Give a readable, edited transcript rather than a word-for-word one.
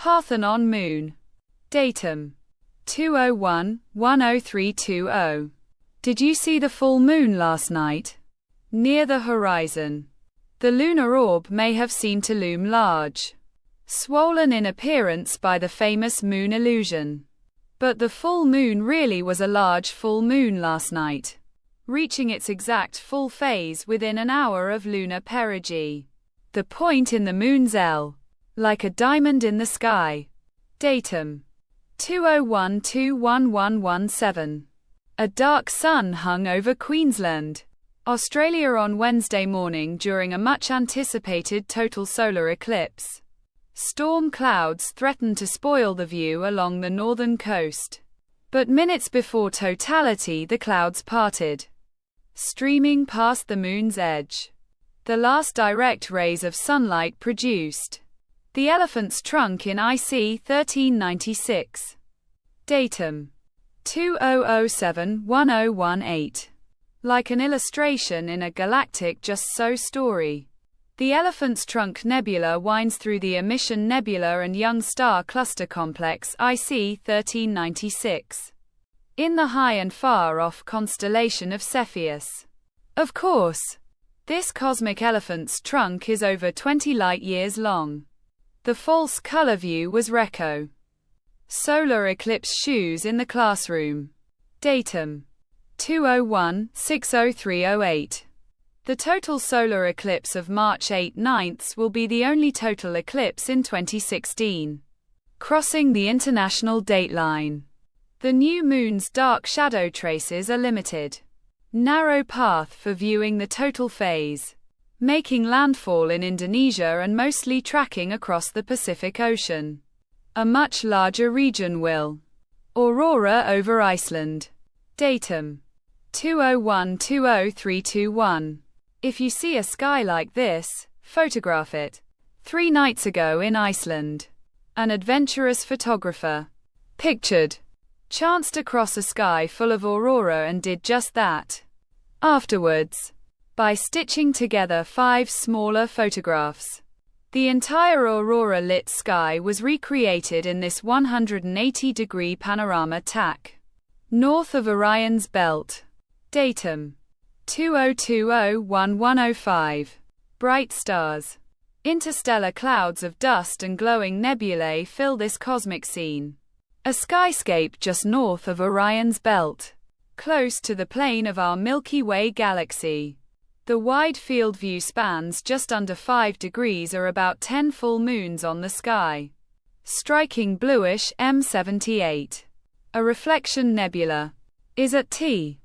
Parthenon moon. Datum 201-10320. Did you see the full moon last night? Near the horizon. The lunar orb may have seemed to loom large, swollen in appearance by the famous moon illusion. But the full moon really was a large full moon last night, reaching its exact full phase within an hour of lunar perigee. The point in the moon's L, like a diamond in the sky. Datum 201-21117. A dark sun hung over Queensland, Australia on Wednesday morning during a much-anticipated total solar eclipse. Storm clouds threatened to spoil the view along the northern coast. But minutes before totality, the clouds parted, streaming past the moon's edge. The last direct rays of sunlight produced the elephant's trunk in IC 1396. Datum 2007-1018. Like an illustration in a galactic just-so story. The Elephant's Trunk Nebula winds through the Emission Nebula and Young Star Cluster Complex IC 1396, in the high and far-off constellation of Cepheus. Of course, this cosmic elephant's trunk is over 20 light-years long. The false color view was Reco. Solar eclipse shoes in the classroom. Datum 201-60308. The total solar eclipse of March 8/9 will be the only total eclipse in 2016, crossing the international dateline. The new moon's dark shadow traces are limited. Narrow path for viewing the total phase, making landfall in Indonesia and mostly tracking across the Pacific Ocean. A much larger region will. Aurora over Iceland. Datum 201-20321. If you see a sky like this, photograph it. 3 nights ago in Iceland, an adventurous photographer pictured, chanced across a sky full of aurora and did just that. Afterwards, by stitching together 5 smaller photographs, the entire aurora-lit sky was recreated in this 180-degree panorama tack, north of Orion's belt. Datum 2020-1105. Bright stars. Interstellar clouds of dust and glowing nebulae fill this cosmic scene. A skyscape just north of Orion's belt, close to the plane of our Milky Way galaxy. The wide field view spans just under 5 degrees or about 10 full moons on the sky. Striking bluish M78. A reflection nebula is at T.